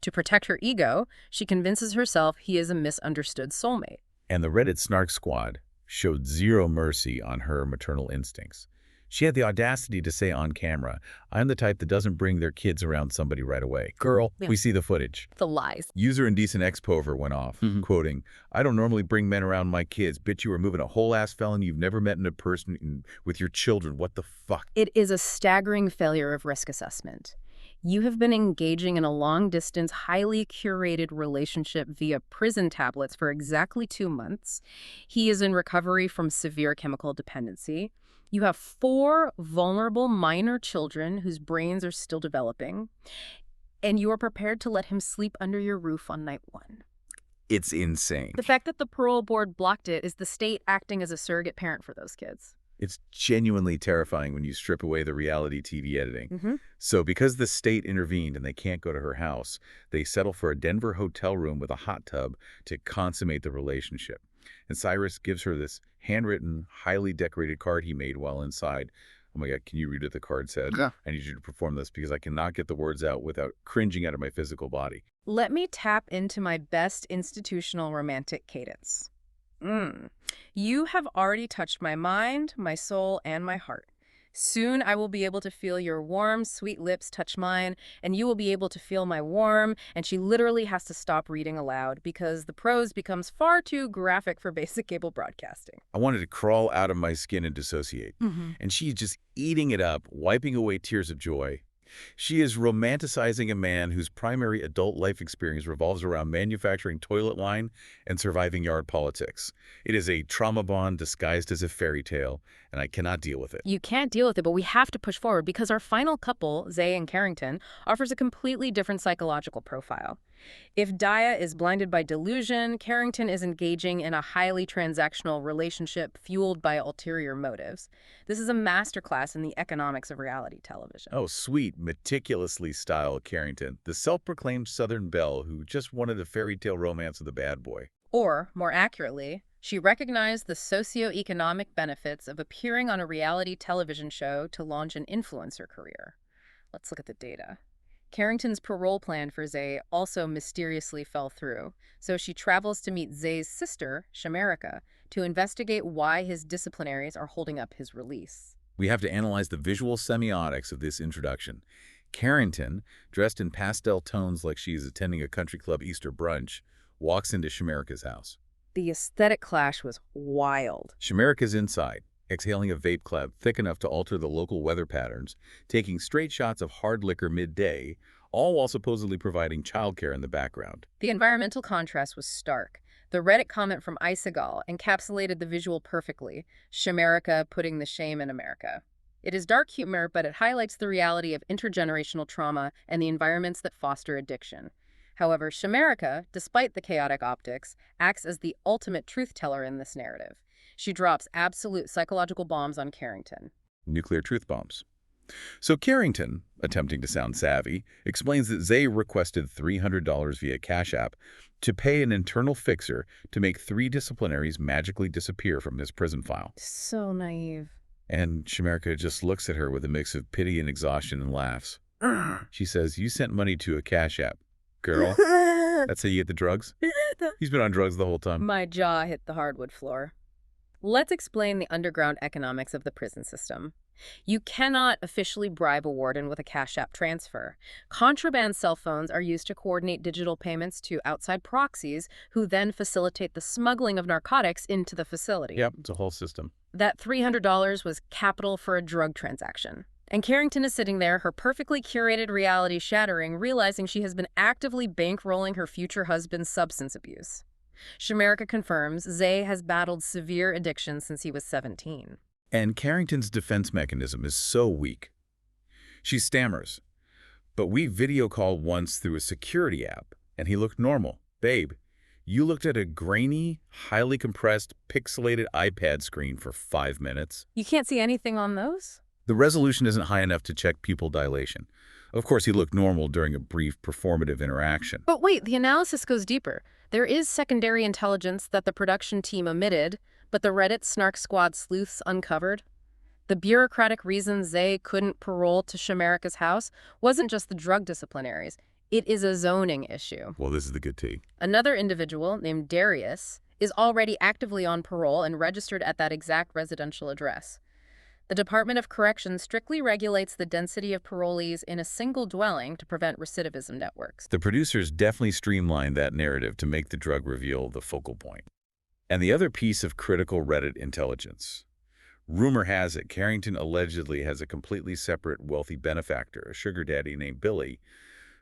B: To protect her ego, she convinces herself he is a misunderstood soulmate.
A: And the Reddit Snark Squad showed zero mercy on her maternal instincts. She had the audacity to say on camera, I'm the type that doesn't bring their kids around somebody right away. Girl, we see the footage.
B: The lies.
A: User Indecent Expover went off, quoting, I don't normally bring men around my kids. Bitch, you are moving a whole-ass felon you've never met in a person with your children. What the fuck?
B: It is a staggering failure of risk assessment. You have been engaging in a long-distance, highly curated relationship via prison tablets for exactly 2 months. He is in recovery from severe chemical dependency. You have 4 vulnerable minor children whose brains are still developing, and you are prepared to let him sleep under your roof on night 1.
A: It's insane.
B: The fact that the parole board blocked it is the state acting as a surrogate parent for those kids.
A: It's genuinely terrifying when you strip away the reality TV editing. So because the state intervened and they can't go to her house, they settle for a Denver hotel room with a hot tub to consummate the relationship. And Cyrus gives her this handwritten, highly decorated card he made while inside. Oh my God, can you read what the card said?
C: Yeah.
A: I need you to perform this because I cannot get the words out without cringing out of my physical body.
B: Let me tap into my best institutional romantic cadence. You have already touched my mind, my soul, and my heart. Soon I will be able to feel your warm, sweet lips touch mine, and you will be able to feel my warm, and she literally has to stop reading aloud because the prose becomes far too graphic for basic cable broadcasting.
A: I wanted to crawl out of my skin and dissociate. And she's just eating it up, wiping away tears of joy. She is romanticizing a man whose primary adult life experience revolves around manufacturing toilet line and surviving yard politics. It is a trauma bond disguised as a fairy tale, and I cannot deal with it.
B: You can't deal with it, but we have to push forward because our final couple, Zay and Karrington, offers a completely different psychological profile. If Daya is blinded by delusion, Karrington is engaging in a highly transactional relationship fueled by ulterior motives. This is a masterclass in the economics of reality television.
A: Oh, sweet, meticulously styled Karrington, the self-proclaimed Southern belle who just wanted a fairy tale romance with a bad boy.
B: Or, more accurately, she recognized the socioeconomic benefits of appearing on a reality television show to launch an influencer career. Let's look at the data. Karrington's parole plan for Zay also mysteriously fell through, so she travels to meet Zay's sister, Shamerica, to investigate why his disciplinaries are holding up his release.
A: We have to analyze the visual semiotics of this introduction. Karrington, dressed in pastel tones like she is attending a country club Easter brunch, walks into Shamerica's house.
B: The aesthetic clash was wild.
A: Shamerica's inside, exhaling a vape cloud thick enough to alter the local weather patterns, taking straight shots of hard liquor midday, all while supposedly providing childcare in the background.
B: The environmental contrast was stark. The Reddit comment from Isagal encapsulated the visual perfectly, Shamerica putting the shame in America. It is dark humor, but it highlights the reality of intergenerational trauma and the environments that foster addiction. However, Shamerica, despite the chaotic optics, acts as the ultimate truth teller in this narrative. She drops absolute psychological bombs on Karrington.
A: Nuclear truth bombs. So Karrington, attempting to sound savvy, explains that Zay requested $300 via Cash App to pay an internal fixer to make 3 disciplinaries magically disappear from his prison file.
B: So naive.
A: And Shamerica just looks at her with a mix of pity and exhaustion and laughs. She says, "You sent money to a Cash App, girl. That's how you get the drugs?" He's been on drugs the whole time.
B: My jaw hit the hardwood floor. Let's explain the underground economics of the prison system. You cannot officially bribe a warden with a Cash App transfer. Contraband cell phones are used to coordinate digital payments to outside proxies who then facilitate the smuggling of narcotics into the facility.
A: Yep, it's a whole system.
B: That $300 was capital for a drug transaction. And Karrington is sitting there, her perfectly curated reality shattering, realizing she has been actively bankrolling her future husband's substance abuse. Shamerica confirms Zay has battled severe addiction since he was 17.
A: And Karrington's defense mechanism is so weak. She stammers, "But we video called once through a security app, and he looked normal. Babe, you looked at a grainy, highly compressed, pixelated iPad screen for 5 minutes.
B: You can't see anything on those?
A: The resolution isn't high enough to check pupil dilation. Of course, he looked normal during a brief performative interaction."
B: But wait, the analysis goes deeper. There is secondary intelligence that the production team omitted, but the Reddit Snark Squad sleuths uncovered. The bureaucratic reason Zay couldn't parole to Shamerica's house wasn't just the drug disciplinaries. It is a zoning issue.
A: Well, this is the good tea.
B: Another individual named Darius is already actively on parole and registered at that exact residential address. The Department of Corrections strictly regulates the density of parolees in a single dwelling to prevent recidivism networks.
A: The producers definitely streamlined that narrative to make the drug reveal the focal point. And the other piece of critical Reddit intelligence. Rumor has it Karrington allegedly has a completely separate wealthy benefactor, a sugar daddy named Billy,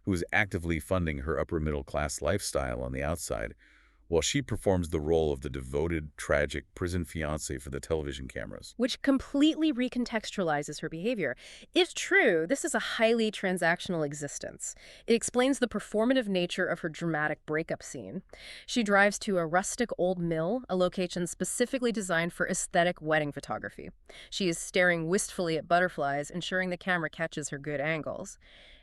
A: who is actively funding her upper-middle-class lifestyle on the outside, while she performs the role of the devoted, tragic prison fiancé for the television cameras.
B: Which completely recontextualizes her behavior. If true, this is a highly transactional existence. It explains the performative nature of her dramatic breakup scene. She drives to a rustic old mill, a location specifically designed for aesthetic wedding photography. She is staring wistfully at butterflies, ensuring the camera catches her good angles.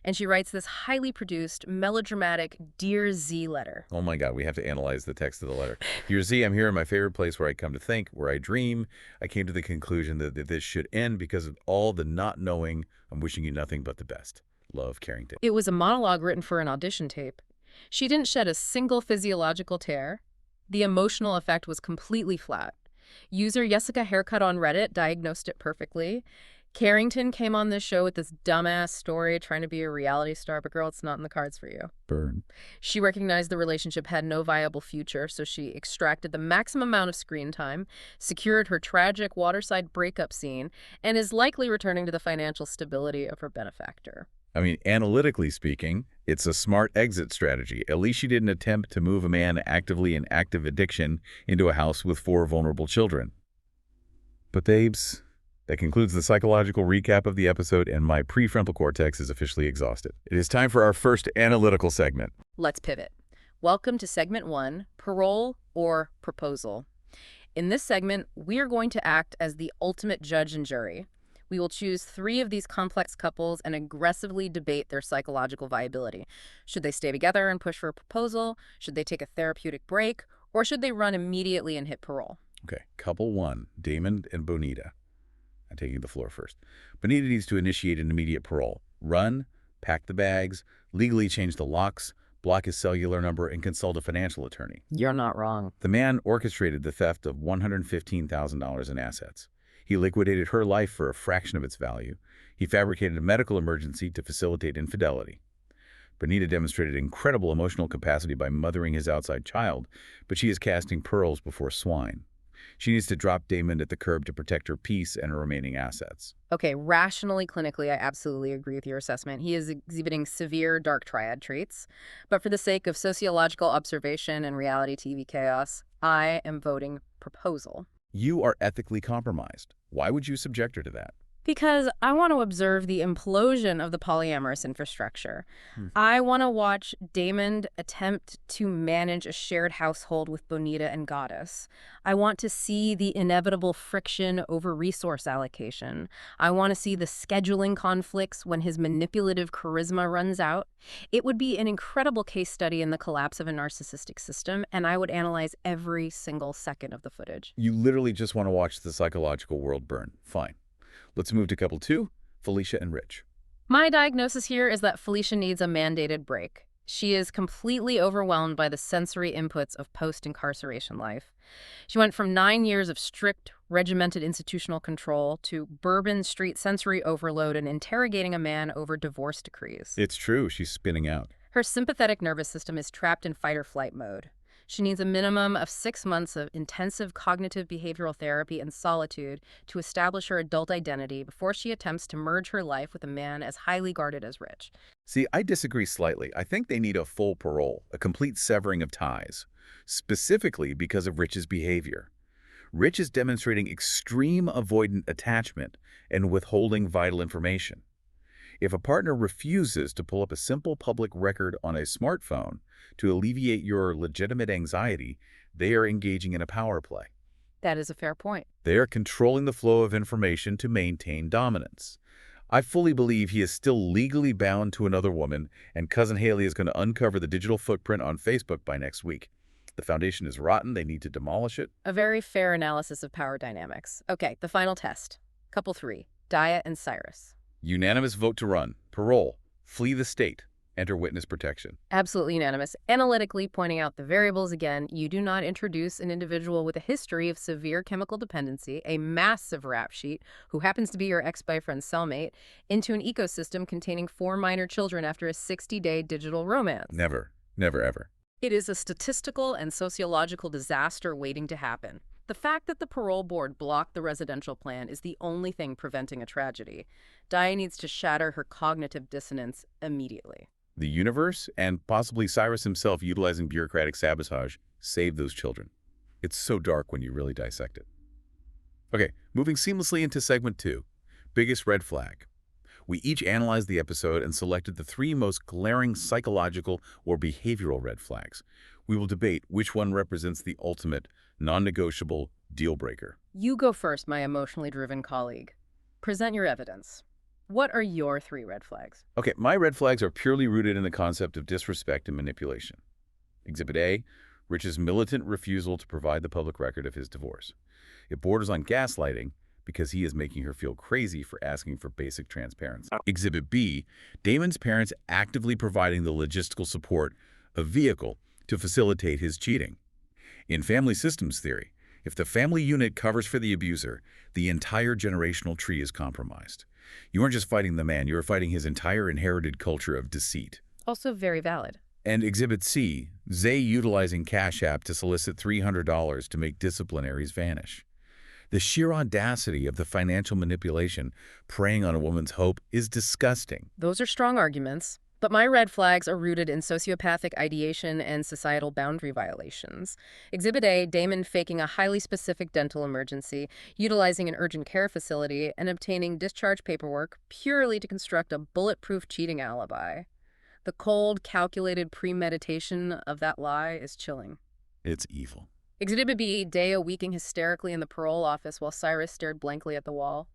B: And she writes this highly produced, melodramatic Dear Z letter.
A: Oh my God, we have to analyze the text of the letter. Dear Z, I'm here in my favorite place where I come to think, where I dream. I came to the conclusion that this should end because of all the not knowing. I'm wishing you nothing but the best. Love, Karrington.
B: It was a monologue written for an audition tape. She didn't shed a single physiological tear. The emotional effect was completely flat. User Jessica Haircut on Reddit diagnosed it perfectly. Karrington came on this show with this dumbass story trying to be a reality star, but girl, it's not in the cards for you.
A: Burn.
B: She recognized the relationship had no viable future, so she extracted the maximum amount of screen time, secured her tragic waterside breakup scene, and is likely returning to the financial stability of her benefactor.
A: I mean, analytically speaking, it's a smart exit strategy. At least she didn't attempt to move a man actively in active addiction into a house with 4 vulnerable children. But babes, that concludes the psychological recap of the episode, and my prefrontal cortex is officially exhausted. It is time for our first analytical segment.
B: Let's pivot. Welcome to segment 1, Parole or Proposal. In this segment, we are going to act as the ultimate judge and jury. We will choose 3 of these complex couples and aggressively debate their psychological viability. Should they stay together and push for a proposal? Should they take a therapeutic break? Or should they run immediately and hit parole?
A: Okay, couple 1, Damon and Bonita. I'm taking the floor first. Bonita needs to initiate an immediate parole. Run, pack the bags, legally change the locks, block his cellular number, and consult a financial attorney.
B: You're not wrong.
A: The man orchestrated the theft of $115,000 in assets. He liquidated her life for a fraction of its value. He fabricated a medical emergency to facilitate infidelity. Bonita demonstrated incredible emotional capacity by mothering his outside child, but she is casting pearls before swine. She needs to drop Damon at the curb to protect her peace and her remaining assets.
B: Okay, rationally, clinically, I absolutely agree with your assessment. He is exhibiting severe dark triad traits. But for the sake of sociological observation and reality TV chaos, I am voting proposal.
A: You are ethically compromised. Why would you subject her to that?
B: Because I want to observe the implosion of the polyamorous infrastructure. I want to watch Damon attempt to manage a shared household with Bonita and Goddess. I want to see the inevitable friction over resource allocation. I want to see the scheduling conflicts when his manipulative charisma runs out. It would be an incredible case study in the collapse of a narcissistic system, and I would analyze every single second of the footage.
A: You literally just want to watch the psychological world burn. Fine. Let's move to couple 2, Felicia and Rich.
B: My diagnosis here is that Felicia needs a mandated break. She is completely overwhelmed by the sensory inputs of post-incarceration life. She went from 9 years of strict, regimented institutional control to Bourbon Street sensory overload and interrogating a man over divorce decrees.
A: It's true, she's spinning out.
B: Her sympathetic nervous system is trapped in fight-or-flight mode. She needs a minimum of 6 months of intensive cognitive behavioral therapy and solitude to establish her adult identity before she attempts to merge her life with a man as highly guarded as Rich.
A: See, I disagree slightly. I think they need a full parole, a complete severing of ties, specifically because of Rich's behavior. Rich is demonstrating extreme avoidant attachment and withholding vital information. If a partner refuses to pull up a simple public record on a smartphone to alleviate your legitimate anxiety, they are engaging in a power play.
B: That is a fair point.
A: They are controlling the flow of information to maintain dominance. I fully believe he is still legally bound to another woman, and Cousin Haley is going to uncover the digital footprint on Facebook by next week. The foundation is rotten. They need to demolish it.
B: A very fair analysis of power dynamics. Okay, the final test. Couple 3, Daya and Cyrus.
A: Unanimous vote to run. Parole. Flee the state. Enter witness protection.
B: Absolutely unanimous. Analytically pointing out the variables again, you do not introduce an individual with a history of severe chemical dependency, a massive rap sheet, who happens to be your ex-boyfriend's cellmate, into an ecosystem containing 4 minor children after a 60-day digital romance.
A: Never. Never, ever.
B: It is a statistical and sociological disaster waiting to happen. The fact that the parole board blocked the residential plan is the only thing preventing a tragedy. Daya needs to shatter her cognitive dissonance immediately.
A: The universe, and possibly Cyrus himself utilizing bureaucratic sabotage, saved those children. It's so dark when you really dissect it. Okay, moving seamlessly into segment 2, biggest red flag. We each analyzed the episode and selected the 3 most glaring psychological or behavioral red flags. We will debate which one represents the ultimate, non-negotiable deal breaker.
B: You go first, my emotionally driven colleague. Present your evidence. What are your 3 red flags?
A: Okay, my red flags are purely rooted in the concept of disrespect and manipulation. Exhibit A, Rich's militant refusal to provide the public record of his divorce. It borders on gaslighting because he is making her feel crazy for asking for basic transparency. Exhibit B, Damon's parents actively providing the logistical support, a vehicle, to facilitate his cheating. In family systems theory, if the family unit covers for the abuser, the entire generational tree is compromised. You aren't just fighting the man, you are fighting his entire inherited culture of deceit.
B: Also very valid.
A: And Exhibit C, Zay utilizing Cash App to solicit $300 to make disciplinaries vanish. The sheer audacity of the financial manipulation preying on a woman's hope is disgusting.
B: Those are strong arguments, but my red flags are rooted in sociopathic ideation and societal boundary violations. Exhibit A, Damon faking a highly specific dental emergency, utilizing an urgent care facility, and obtaining discharge paperwork purely to construct a bulletproof cheating alibi. The cold, calculated premeditation of that lie is chilling.
A: It's evil.
B: Exhibit B, Daya weeping hysterically in the parole office while Cyrus stared blankly at the wall.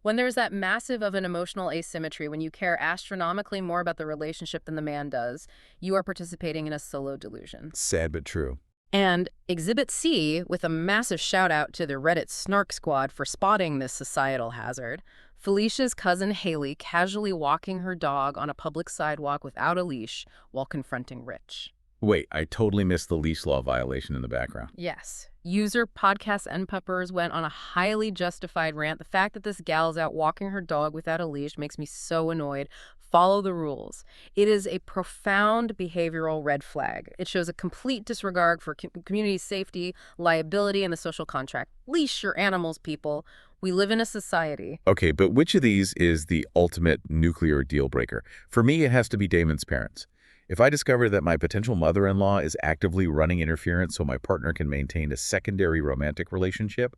B: When there's that massive of an emotional asymmetry, when you care astronomically more about the relationship than the man does, you are participating in a solo delusion.
A: Sad but true.
B: And Exhibit C, with a massive shout out to the Reddit Snark Squad for spotting this societal hazard, Felicia's cousin Haley casually walking her dog on a public sidewalk without a leash while confronting Rich.
A: Wait, I totally missed the leash law violation in the background.
B: Yes. User Podcast Npuppers went on a highly justified rant. The fact that this gal's out walking her dog without a leash makes me so annoyed. Follow the rules. It is a profound behavioral red flag. It shows a complete disregard for community safety, liability, and the social contract. Leash your animals, people. We live in a society.
A: Okay, but which of these is the ultimate nuclear deal breaker? For me, it has to be Damon's parents. If I discover that my potential mother-in-law is actively running interference so my partner can maintain a secondary romantic relationship,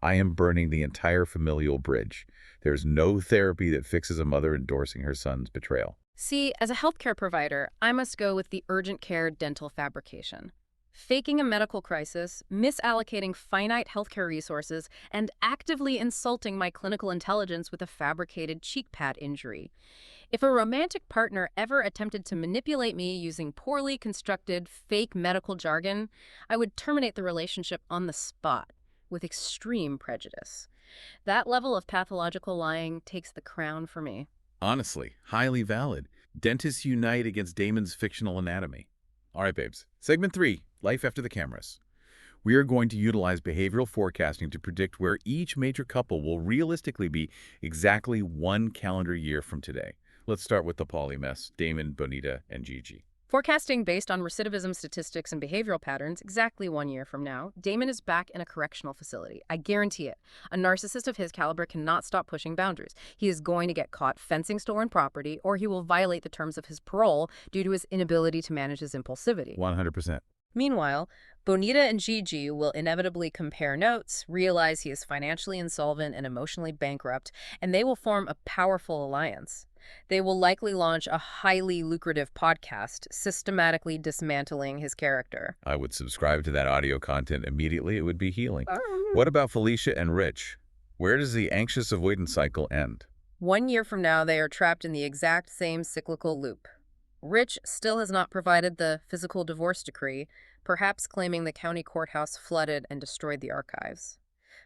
A: I am burning the entire familial bridge. There's no therapy that fixes a mother endorsing her son's betrayal.
B: See, as a healthcare provider, I must go with the urgent care dental fabrication. Faking a medical crisis, misallocating finite healthcare resources, and actively insulting my clinical intelligence with a fabricated cheek pad injury. If a romantic partner ever attempted to manipulate me using poorly constructed, fake medical jargon, I would terminate the relationship on the spot with extreme prejudice. That level of pathological lying takes the crown for me.
A: Honestly, highly valid. Dentists unite against Damon's fictional anatomy. All right, babes. Segment 3, Life After the Cameras. We are going to utilize behavioral forecasting to predict where each major couple will realistically be exactly 1 calendar year from today. Let's start with the poly mess, Damon, Bonita, and Gigi.
B: Forecasting based on recidivism statistics and behavioral patterns, exactly 1 year from now, Damon is back in a correctional facility. I guarantee it. A narcissist of his caliber cannot stop pushing boundaries. He is going to get caught fencing stolen property, or he will violate the terms of his parole due to his inability to manage his impulsivity.
A: 100%.
B: Meanwhile, Bonita and Gigi will inevitably compare notes, realize he is financially insolvent and emotionally bankrupt, and they will form a powerful alliance. They will likely launch a highly lucrative podcast, systematically dismantling his character.
A: I would subscribe to that audio content immediately. It would be healing. What about Felicia and Rich? Where does the anxious avoidance cycle end?
B: 1 year from now, they are trapped in the exact same cyclical loop. Rich still has not provided the physical divorce decree, perhaps claiming the county courthouse flooded and destroyed the archives.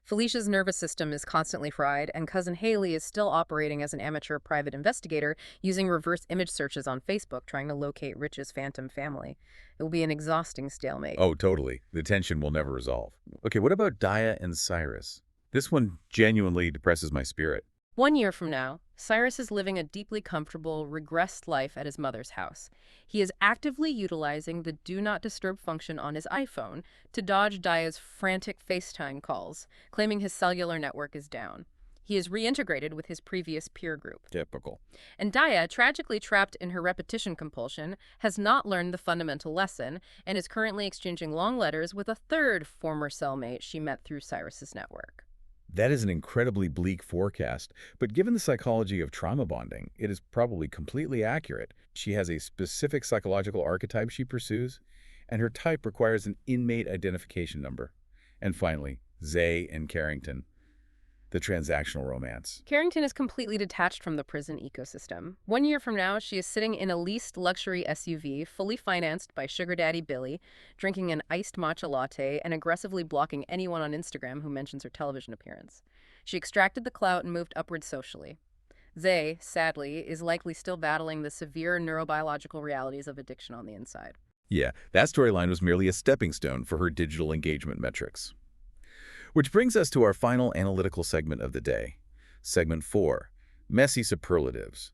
B: Felicia's nervous system is constantly fried, and cousin Haley is still operating as an amateur private investigator using reverse image searches on Facebook trying to locate Rich's phantom family. It will be an exhausting stalemate.
A: Oh, totally. The tension will never resolve. Okay, what about Daya and Cyrus? This one genuinely depresses my spirit.
B: 1 year from now, Cyrus is living a deeply comfortable, regressed life at his mother's house. He is actively utilizing the Do Not Disturb function on his iPhone to dodge Daya's frantic FaceTime calls, claiming his cellular network is down. He is reintegrated with his previous peer group.
A: Typical.
B: And Daya, tragically trapped in her repetition compulsion, has not learned the fundamental lesson and is currently exchanging long letters with a third former cellmate she met through Cyrus's network.
A: That is an incredibly bleak forecast, but given the psychology of trauma bonding, it is probably completely accurate. She has a specific psychological archetype she pursues, and her type requires an inmate identification number. And finally, Zay and Karrington. the transactional romance.
B: Karrington is completely detached from the prison ecosystem. 1 year from now, she is sitting in a leased luxury SUV, fully financed by Sugar Daddy Billy, drinking an iced matcha latte and aggressively blocking anyone on Instagram who mentions her television appearance. She extracted the clout and moved upward socially. Zay, sadly, is likely still battling the severe neurobiological realities of addiction on the inside.
A: Yeah, that storyline was merely a stepping stone for her digital engagement metrics. Which brings us to our final analytical segment of the day. Segment 4, Messy Superlatives.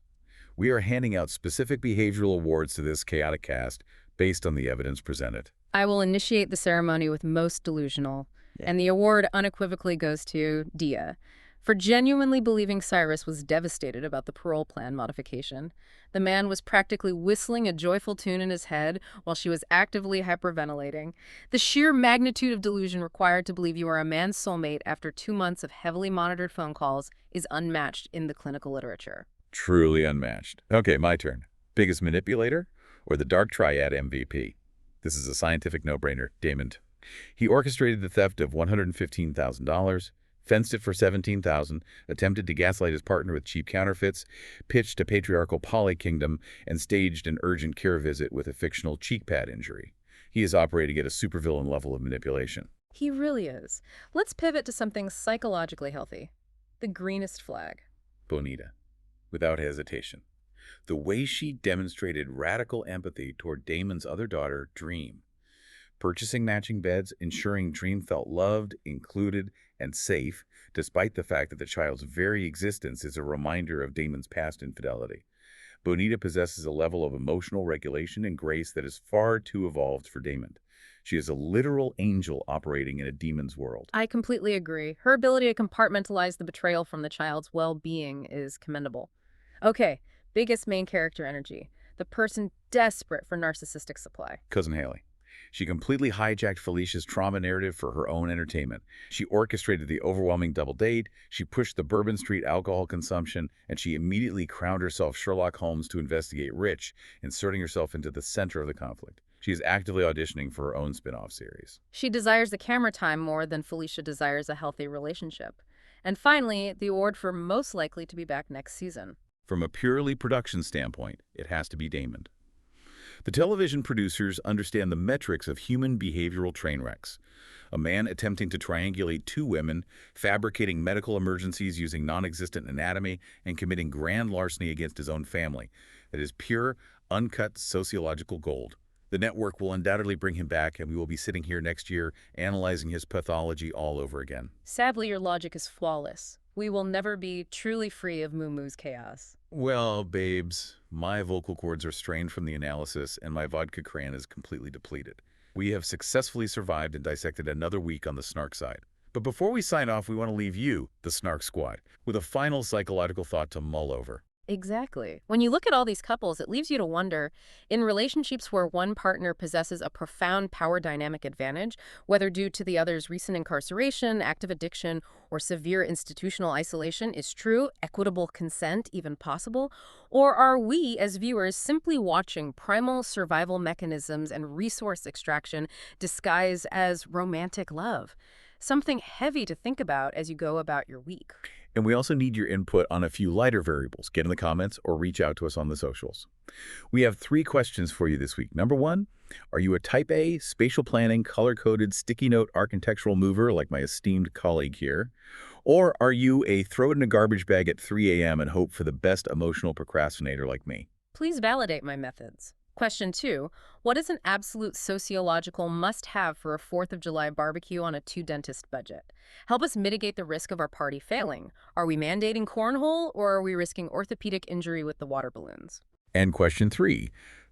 A: We are handing out specific behavioral awards to this chaotic cast based on the evidence presented.
B: I will initiate the ceremony with most delusional, and the award unequivocally goes to Dia, for genuinely believing Cyrus was devastated about the parole plan modification. The man was practically whistling a joyful tune in his head while she was actively hyperventilating. The sheer magnitude of delusion required to believe you are a man's soulmate after 2 months of heavily monitored phone calls is unmatched in the clinical literature.
A: Truly unmatched. Okay, my turn. Biggest manipulator or the dark triad MVP? This is a scientific no-brainer, Damon. He orchestrated the theft of $115,000, fenced it for $17,000, attempted to gaslight his partner with cheap counterfeits, pitched a patriarchal poly kingdom, and staged an urgent care visit with a fictional cheek pad injury. He is operating at a supervillain level of manipulation.
B: He really is. Let's pivot to something psychologically healthy. The greenest flag.
A: Bonita, without hesitation. The way she demonstrated radical empathy toward Damon's other daughter, Dream. Purchasing matching beds, ensuring Dream felt loved, included, and safe, despite the fact that the child's very existence is a reminder of Damon's past infidelity. Bonita possesses a level of emotional regulation and grace that is far too evolved for Damon. She is a literal angel operating in a demon's world.
B: I completely agree. Her ability to compartmentalize the betrayal from the child's well-being is commendable. Okay, biggest main character energy. The person desperate for narcissistic supply.
A: Cousin Haley. She completely hijacked Felicia's trauma narrative for her own entertainment. She orchestrated the overwhelming double date, she pushed the Bourbon Street alcohol consumption, and she immediately crowned herself Sherlock Holmes to investigate Rich, inserting herself into the center of the conflict. She is actively auditioning for her own spin-off series.
B: She desires the camera time more than Felicia desires a healthy relationship. And finally, the award for most likely to be back next season.
A: From a purely production standpoint, it has to be Damon. The television producers understand the metrics of human behavioral train wrecks. A man attempting to triangulate 2 women, fabricating medical emergencies using non-existent anatomy, and committing grand larceny against his own family. That is pure, uncut sociological gold. The network will undoubtedly bring him back, and we will be sitting here next year analyzing his pathology all over again.
B: Sadly, your logic is flawless. We will never be truly free of Moo Moo's chaos.
A: Well, babes, my vocal cords are strained from the analysis, and my vodka crayon is completely depleted. We have successfully survived and dissected another week on the Snark side. But before we sign off, we want to leave you, the Snark Squad, with a final psychological thought to mull over.
B: Exactly. When you look at all these couples, it leaves you to wonder, in relationships where one partner possesses a profound power dynamic advantage, whether due to the other's recent incarceration, active addiction, or severe institutional isolation, is true equitable consent even possible? Or are we, as viewers, simply watching primal survival mechanisms and resource extraction disguised as romantic love? Something heavy to think about as you go about your week.
A: And we also need your input on a few lighter variables. Get in the comments or reach out to us on the socials. We have 3 questions for you this week. Number 1, are you a type A, spatial planning, color-coded, sticky note architectural mover like my esteemed colleague here? Or are you a throw it in a garbage bag at 3 a.m. and hope for the best emotional procrastinator like me?
B: Please validate my methods. Question 2, what is an absolute sociological must-have for a 4th of July barbecue on a 2-dentist budget? Help us mitigate the risk of our party failing. Are we mandating cornhole, or are we risking orthopedic injury with the water balloons?
A: And question 3,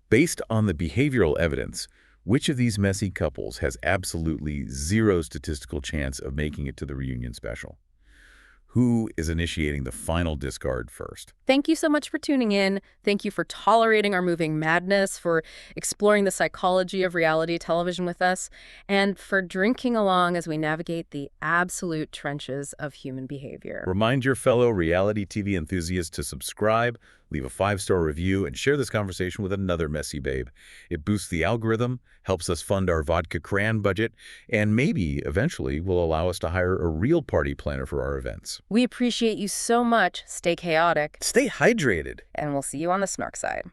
A: based on the behavioral evidence, which of these messy couples has absolutely 0 statistical chance of making it to the reunion special? Who is initiating the final discard first?
B: Thank you so much for tuning in. Thank you for tolerating our moving madness, for exploring the psychology of reality television with us, and for drinking along as we navigate the absolute trenches of human behavior.
A: Remind your fellow reality TV enthusiasts to subscribe, leave a 5-star review, and share this conversation with another messy babe. It boosts the algorithm, helps us fund our vodka cran budget, and maybe, eventually, will allow us to hire a real party planner for our events.
B: We appreciate you so much. Stay chaotic.
A: Stay hydrated.
B: And we'll see you on the Snark side.